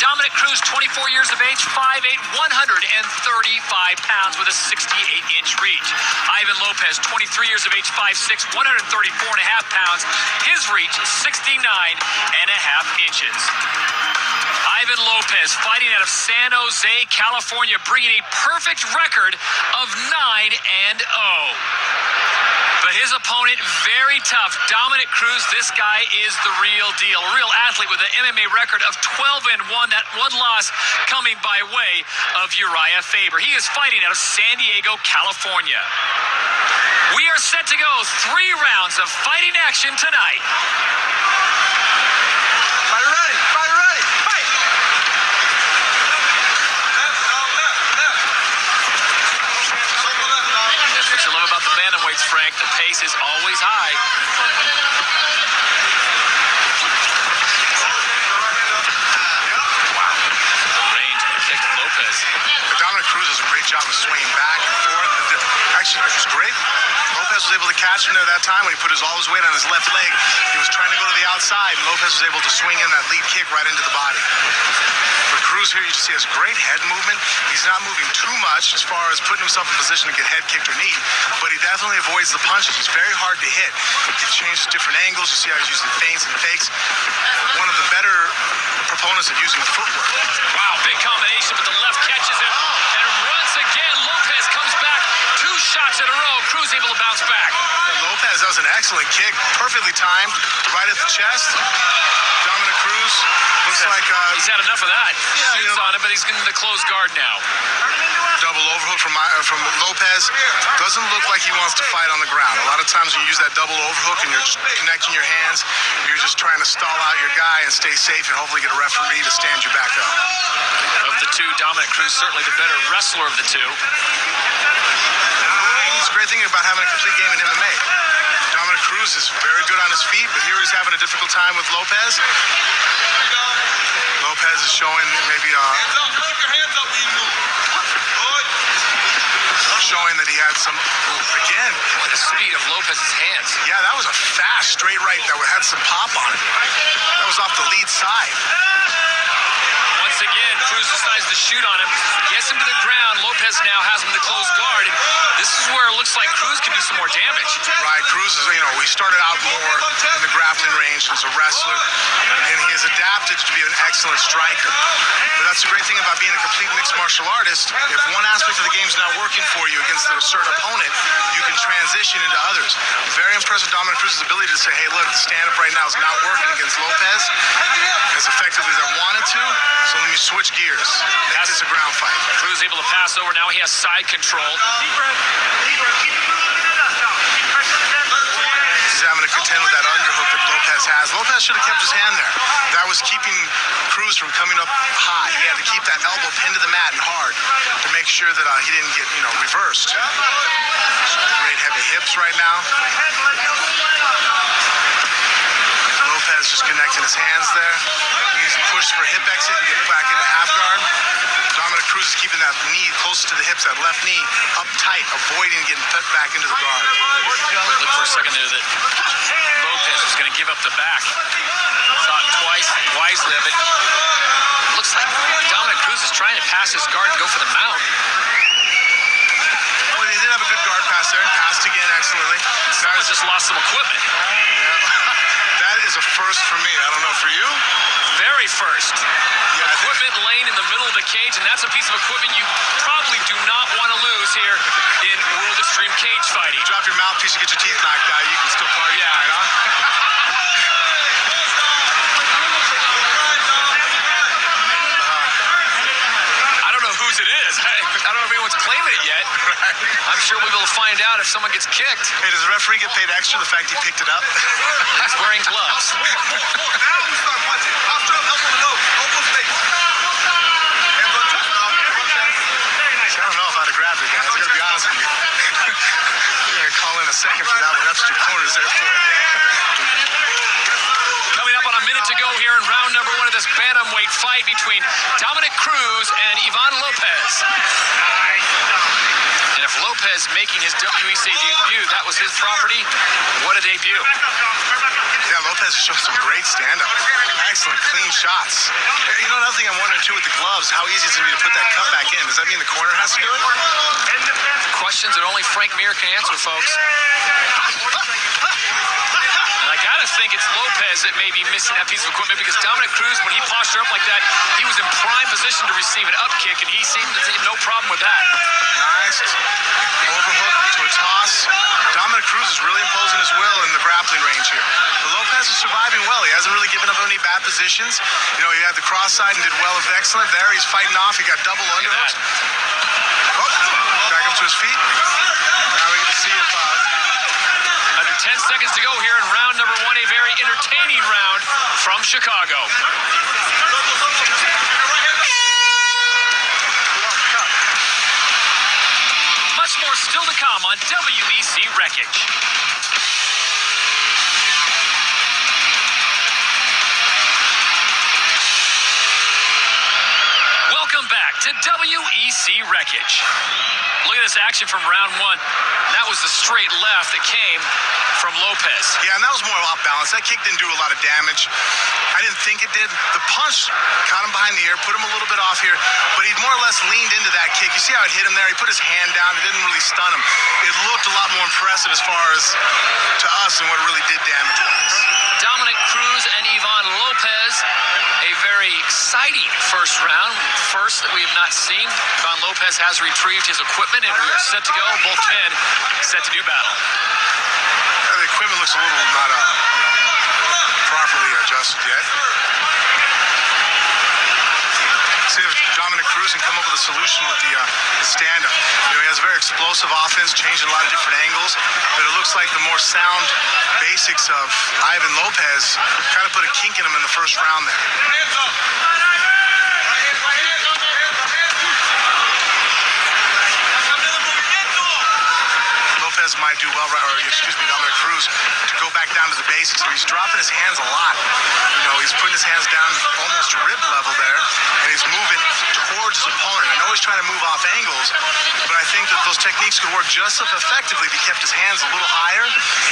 Dominick Cruz, 24 years of age, 5'8", 135 pounds with a 68-inch reach. Ivan Lopez, 23 years of age, 5'6", 134.5 pounds. His reach is 69.5 inches. Ivan Lopez fighting out of San Jose, California, bringing a perfect record of 9-0. But his opponent, very tough. Dominick Cruz, this guy is the real deal. A real athlete with an MMA record of 12-1. That one loss coming by way of Uriah Faber. He is fighting out of San Diego, California. We are set to go 3 rounds of fighting action tonight. Fight ready, fight ready, fight! That's what you love about the bantamweights, Frank. The pace is always high. Wow. Range of the kick of Lopez. Dominick Cruz does a great job of swinging back and forth. Actually, it was great. Lopez was able to catch him there that time when he put all his weight on his left leg. He was trying to go to the outside, and Lopez was able to swing in that lead kick right into the body. For Cruz here, you just see his great head movement. He's not moving too much as far as putting himself in position to get head kicked or knee, but he definitely avoids the punches. He's very hard to hit. He changes different angles. You see how he's using feints and fakes. One of the better proponents of using footwork. Wow, big combination, but the left catches it. And once again, Lopez comes back. 2 shots in a row. Cruz able to bounce back. And Lopez does an excellent kick, perfectly timed, right at the chest. Dominick Cruz looks like he's had enough of that. Yeah, Shoots on him, but he's getting the closed guard now. Double overhook from Lopez. Doesn't look like he wants to fight on the ground. A lot of times when you use that double overhook and you're just connecting your hands, you're just trying to stall out your guy and stay safe and hopefully get a referee to stand you back up. Of the two, Dominick Cruz certainly the better wrestler of the two. It's a great thing about having a complete game in MMA. Dominick Cruz is very good on his feet, but here he's having a difficult time with Lopez. Lopez is showing maybe showing that he had some, again. Boy, the speed of Lopez's hands. Yeah, that was a fast straight right that had some pop on it. That was off the lead side. Once again, Cruz decides to shoot on him. Gets him to the ground. Lopez now has him to close guard. And this is where it looks like Cruz can do some more damage. Right, Cruz is, he started out more in the grappling range as a wrestler, and he has adapted to be an excellent striker. But that's the great thing about being a complete mixed martial artist. If one aspect of the game is not working for you against a certain opponent, you can transition into others. Very impressive Dominick Cruz's ability to say, hey, look, the stand-up right now is not working against Lopez as effectively as I wanted to, so let me switch gears. Make this a ground fight. Cruz able to pass over. Now he has side control. He's having to contend with that underhook that Lopez has. Lopez should have kept his hand there. That was keeping Cruz from coming up high. He had to keep that elbow pinned to the mat and hard to make sure that he didn't get, reversed. Great heavy hips right now. Lopez just connecting his hands there. He needs to push for hip exit and get back into half guard. Dominick Cruz is keeping that knee close to the hips, that left knee up tight, avoiding getting put back into the guard. Look for a second there that Lopez was going to give up the back. Thought twice, wisely of it. Looks like Dominick Cruz is trying to pass his guard and go for the mount. Well, he did have a good guard pass there and passed again excellently. Someone's just lost some equipment. That is a first for me. I don't know for you. Very first. Yeah, Equipment laying in the middle of the cage, and that's a piece of equipment you probably do not want to lose here in World Extreme Cage Fighting. You drop your mouthpiece, you get your teeth knocked out, you can still party tonight, huh? I don't know whose it is. I don't know if anyone's claiming it yet. Right. I'm sure we will find out if someone gets kicked. Hey, does the referee get paid extra the fact he picked it up? He's wearing gloves. Now we start punching. After elbow to nose. Almost face. I don't know if I'd have grabbed it, guys. I gotta be honest with you. You're gonna call in a second for that one. That's what your corner's there for. Coming up on a minute to go here in round number 1 of this bantamweight fight between Dominick Cruz and Ivan Lopez. And if Lopez making his WEC debut, that was his property, what a debut. Yeah, Lopez has shown some great stand-up. Excellent, clean shots. You know, another thing I'm wondering, too, with the gloves, how easy it's going to be to put that cut back in. Does that mean the corner has to do it? Questions that only Frank Mir can answer, folks. And I gotta think it's Lopez that may be missing that piece of equipment, because Dominick Cruz, when he postured up like that, he was in prime position to receive an up kick, and he seemed to have no problem with that. Nice. Overhook to a toss. Dominick Cruz is really imposing his will in the grappling range here. But Lopez is surviving well. He hasn't really given up any bad positions. You know, he had the cross side and did well with excellent there. He's fighting off. He got double underhooks. Oh, back up to his feet. Now we get to see if... Under 10 seconds to go here in round number 1, a very entertaining round from Chicago. Much more still to come on WEC Wreckage. Welcome back to WEC Wreckage. Look at this action from round 1. That was the straight left that came from Lopez. Yeah, and that was more off balance. That kick didn't do a lot of damage. I didn't think it did. The punch caught him behind the ear, put him a little bit off here, but he more or less leaned into that kick. You see how it hit him there? He put his hand down. It didn't really stun him. It looked a lot more impressive as far as to us than what really did damage-wise. Dominick Cruz and Ivan Lopez, a very exciting first round. First that we have not seen. Ivan Lopez has retrieved his equipment, and we are set to go. Both men set to do battle. The equipment looks a little not properly adjusted yet. See if Dominick Cruz can come up with a solution with the stand-up. You know, he has a very explosive offense, changing a lot of different angles, but it looks like the more sound basics of Ivan Lopez kind of put a kink in him in the first round there. Lopez might do well, Dominick Cruz, to go back down to the basics. He's dropping his hands a lot. You know, he's putting his hands down almost to rib level there, and he's moving towards his opponent. I know he's trying to move off angles, but I think that those techniques could work just as effectively if he kept his hands a little higher,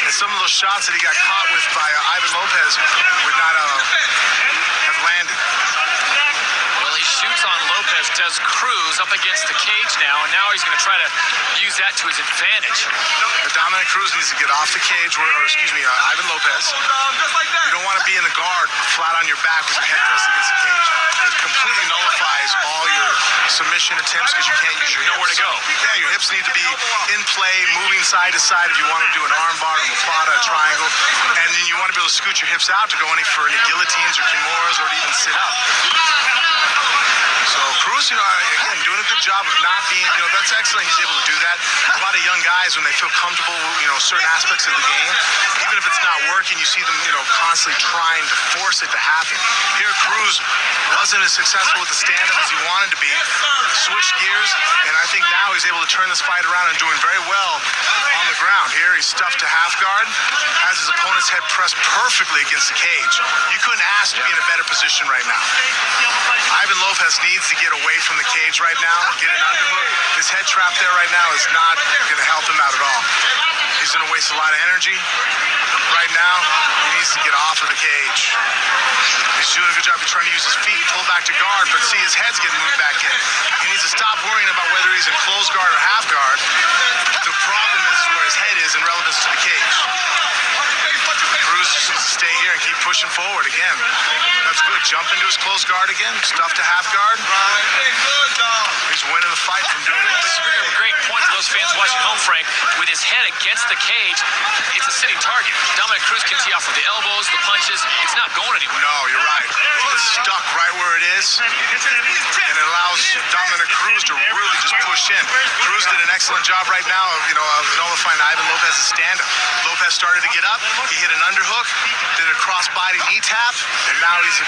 and some of those shots that he got caught with by Ivan Lopez would not have landed. Well, he shoots on Lopez, does Cruz up against the cage now, and now he's going to try to use that to his advantage. But Dominick Cruz needs to get off the cage, Ivan Lopez. You don't want to be in the guard flat on your back with your head pressed against the cage. It completely nullifies all your submission attempts because you can't use your hips. Nowhere to go. Yeah, your hips need to be in play, moving side to side if you want to do an arm bar, a plata, a triangle. And then you want to be able to scoot your hips out to go for any guillotines or kimuras or to even sit up. So Cruz, again, doing a good job of not being, that's excellent. He's able to do that. A lot of young guys, when they feel comfortable, certain aspects of the game, even if it's not working, you see them, constantly trying to force it to happen. Here, Cruz wasn't as successful with the stand-up as he wanted to be. Switched gears, and I think now he's able to turn this fight around and doing very well on the ground. Here, he's stuffed to half guard, has his opponent's head pressed perfectly against the cage. You couldn't ask to be in a better position right now. Ivan Lopez needs to get away from the cage right now, get an underhook. This head trap there right now is not going to help him out at all. He's going to waste a lot of energy. Right now, he needs to get off of the cage. He's doing a good job of trying to use his feet, pull back to guard, but see his head's getting moved back in. He needs to stop worrying about whether he's in closed guard or half guard. The problem is where his head is in relevance to the cage. Cruz just needs to stay here and keep pushing forward again. That's good. Jump into his closed guard again. Stuff to half guard. He's winning the fight from doing this. But you bring up a great point to those fans watching home, Frank. With his head against the cage, it's a sitting target. Dominick Cruz can tee off with the elbows, the punches. It's not going anywhere. No, you're right. It's stuck right where it is. And it allows Dominick Cruz to really just push in. Cruz did an excellent job right now of nullifying Ivan Lopez's stand-up. Lopez started to get up. He hit an underhook, did a cross-body knee tap, and now he's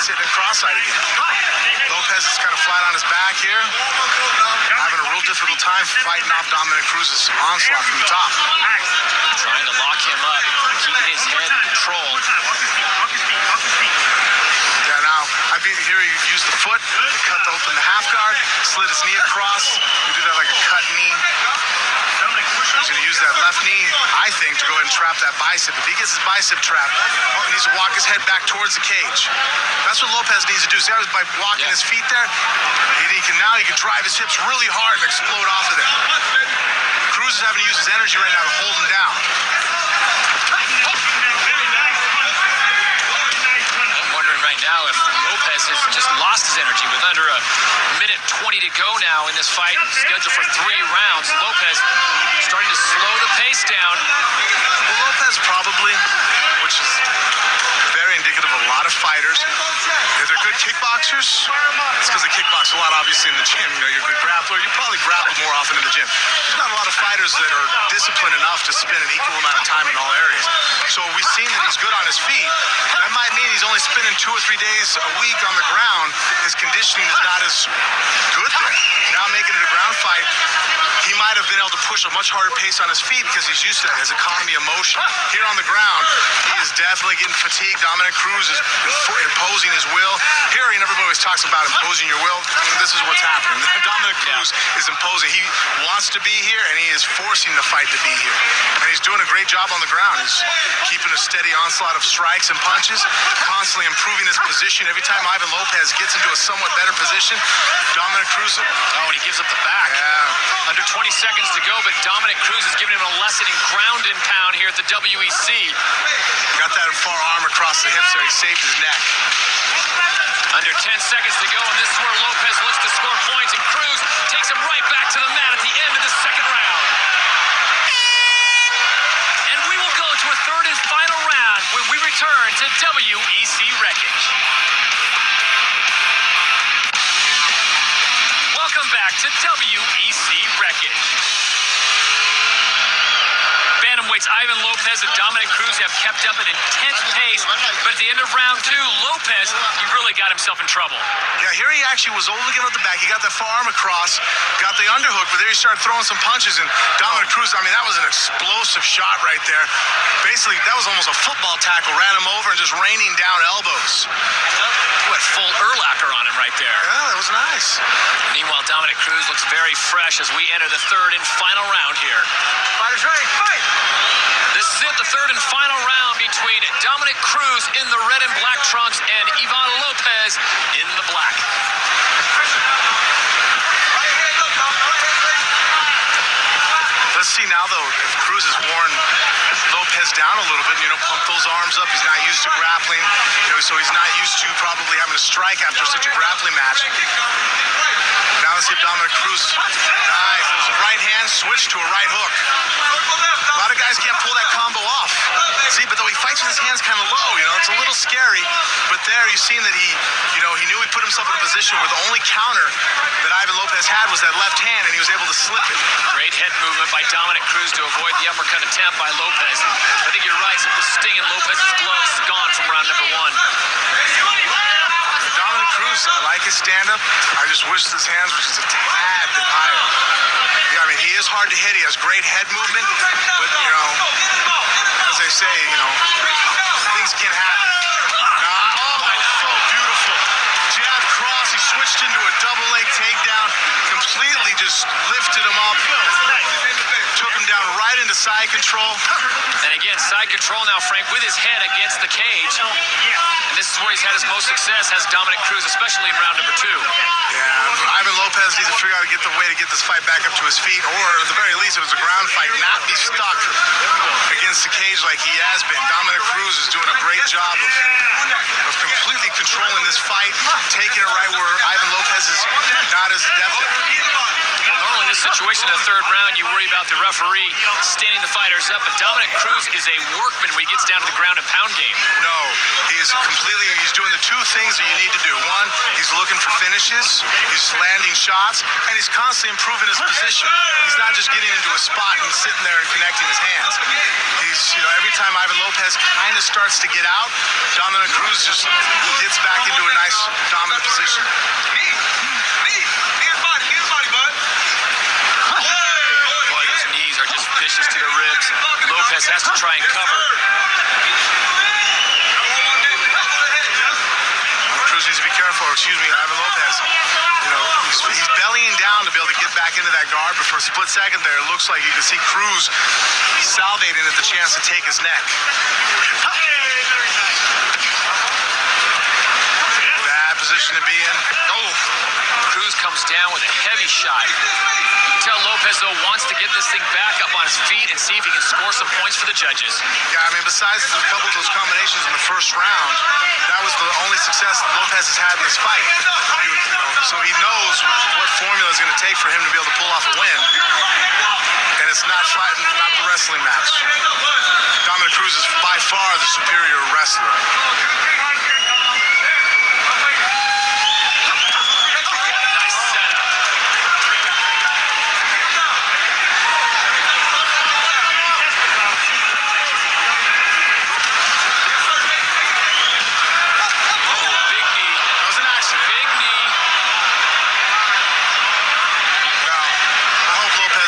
sitting cross-eyed again. Lopez is kind of flat on his back here, having a real difficult time fighting off Dominick Cruz's onslaught from the top. Trying to lock him up, keeping his head in control. Yeah, now, here he used the foot to cut open the half guard, slid his knee across. He did that like a cut knee. He's going to use that left knee, I think, to go ahead and trap that bicep. If he gets his bicep trapped, he needs to walk his head back towards the cage. That's what Lopez needs to do. See how by walking his feet there, he can drive his hips really hard and explode off of there. Cruz is having to use his energy right now to hold him down. I'm wondering right now if Lopez has just lost his energy with under a minute 20 to go now in this fight, scheduled for 3 rounds. Lopez starting to slow the pace down. Well, Lopez probably, which is very indicative of a lot of fighters. If they're good kickboxers, it's because they kickbox a lot, obviously, in the gym. You know, you're a good grappler. You probably grapple more often in the gym. There's not a lot of fighters that are disciplined enough to spend an equal amount of time in all areas. So we've seen that he's good on his feet. That might mean he's only spending 2 or 3 days a week on the ground. His conditioning is not as good there. Now making it a ground fight, he might have been able to push a much harder pace on his feet because he's used to that, his economy of motion. Here on the ground, he is definitely getting fatigued. Dominick Cruz is imposing his will. Here, everybody always talks about imposing your will. I mean, this is what's happening. Dominick Cruz is imposing. He wants to be here, and he is forcing the fight to be here. And he's doing a great job on the ground. He's keeping a steady onslaught of strikes and punches, constantly improving his position. Every time Ivan Lopez gets into a somewhat better position, Dominick Cruz... Oh, and he gives up the back. Yeah. Under 20 seconds to go, but Dominick Cruz is giving him a lesson in ground and pound here at the WEC. Got that far arm across the hips there. He saved his neck. Under 10 seconds to go, and this is where Lopez looks to score points, and Cruz takes him right back to the mat at the end of the second round. And we will go to a third and final round when we return to WEC Wreckage. Welcome back to WEC Wreckage. Bantamweights Ivan Lopez and Dominick Cruz have kept up an intense pace, but at the end of round 2, Lopez, he really got himself in trouble. Yeah, here he actually was able to get out the back. He got that far arm across, got the underhook, but there he started throwing some punches, and Dominick Cruz, I mean, that was an explosive shot right there. Basically, that was almost a football tackle, ran him over and just raining down elbows. What, full Urlacher on him right there. Yeah, that was nice. Meanwhile, Dominick Cruz looks very fresh as we enter the third and final round here. Fighters ready, fight! This is it, the third and final round between Dominick Cruz in the red and black trunks and Ivan Lopez in the black. Let's see now, though, if Cruz has worn Lopez down a little bit, pump those arms up. He's not used to grappling, so he's not used to probably having to strike after such a grappling match. Now let's see if Dominick Cruz, nice, it was a right hand switch to a right hook. A lot of guys can't pull that combo off. See, but though he fights with his hands kind of low, it's a little scary. But there you've seen that he knew he put himself in a position where the only counter that Ivan Lopez had was that left hand, and he was able to slip it. Great head movement by Dominick Cruz to avoid the uppercut attempt by Lopez. I think you're right, some of the sting in Lopez's gloves is gone from round number 1. Dominick Cruz, I like his stand-up. I just wish his hands were just a tad bit higher. Yeah, I mean, he is hard to hit. He has great head movement, but, as they say, things can happen. So beautiful. Jab cross, he switched into a double leg takedown, completely just lifted him up, took him down right into side control. And again, side control now, Frank, with his head against the cage. And this is where he's had his most success, has Dominick Cruz, especially in round number 2. Yeah, Ivan Lopez needs to figure out a way to get this fight back up to his feet, or at the very least, if it's a ground fight, not be stuck against the cage like he has been. Dominick Cruz is doing a great job of completely controlling this fight, taking it right where Ivan Lopez is not as adept at. Normally in this situation in the third round, you worry about the referee standing the fighters up, but Dominick Cruz is a workman when he gets down to the ground and pound game. No, he's doing the 2 things that you need to do. One, he's looking for finishes, he's landing shots, and he's constantly improving his position. He's not just getting into a spot and sitting there and connecting his hands. He's, every time Ivan Lopez kind of starts to get out, Dominick Cruz just gets back into a nice dominant position. Boy, those knees are just vicious to the ribs. Lopez has to try and cover. Cruz needs to be careful, or excuse me, Ivan Lopez. You know, he's bellying down to be able to get back into that guard, but for a split second there, it looks like you can see Cruz salivating at the chance to take his neck. Bad position to be in. Oh, Cruz comes down with a heavy shot. You can tell Lopez, though, wants to get this thing back up on his feet and see if he can score some points for the judges. Yeah, I mean, besides a couple of those combinations in the first round, that was the only success Lopez has had in this fight. So he knows what formula is going to take for him to be able to pull off a win. And it's not fighting, not the wrestling match. Dominick Cruz is by far the superior wrestler.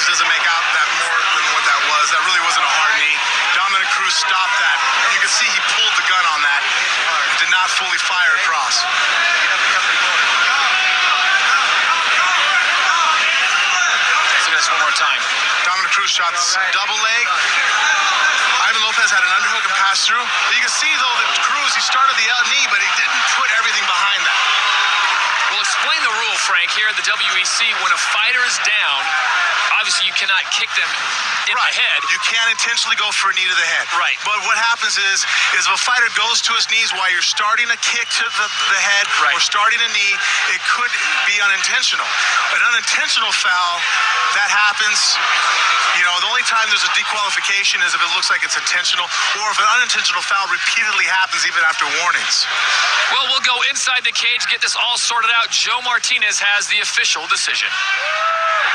Doesn't make out that more than what that was. That really wasn't a hard knee. Dominick Cruz stopped that. You can see he pulled the gun on that. He did not fully fire across. Let's look at this one more time. Dominick Cruz shot double leg. Ivan Lopez had an underhook and pass through. But you can see, though, that Cruz, he started the knee, but he didn't put everything behind that. We'll explain the rule, Frank, here at the WEC. When a fighter is down, obviously you cannot kick them in the head. You can't intentionally go for a knee to the head. Right. But what happens is if a fighter goes to his knees while you're starting a kick to the head or starting a knee, it could be unintentional. An unintentional foul, that happens. You know, the only time there's a disqualification is if it looks like it's intentional, or if an unintentional foul repeatedly happens even after warnings. Well, we'll go inside the cage, get this all sorted out. Joe Martinez has the official decision.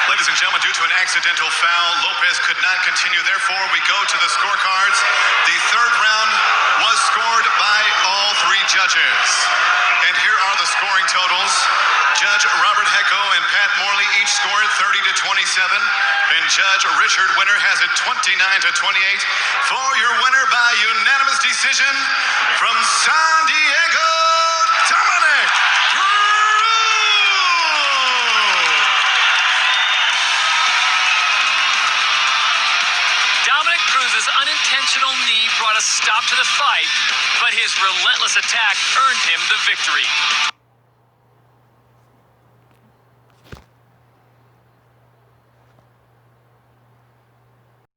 Ladies and gentlemen, due to an accidental foul, Lopez could not continue. Therefore, we go to the scorecards. The third round was scored by all three judges. And here are the scoring totals. Judge Robert Hecko and Pat Morley each scored 30-27. And Judge Richard Winter has it 29-28 for your winner by unanimous decision from San Diego, Dominick Dominick Cruz's unintentional knee brought a stop to the fight, but his relentless attack earned him the victory.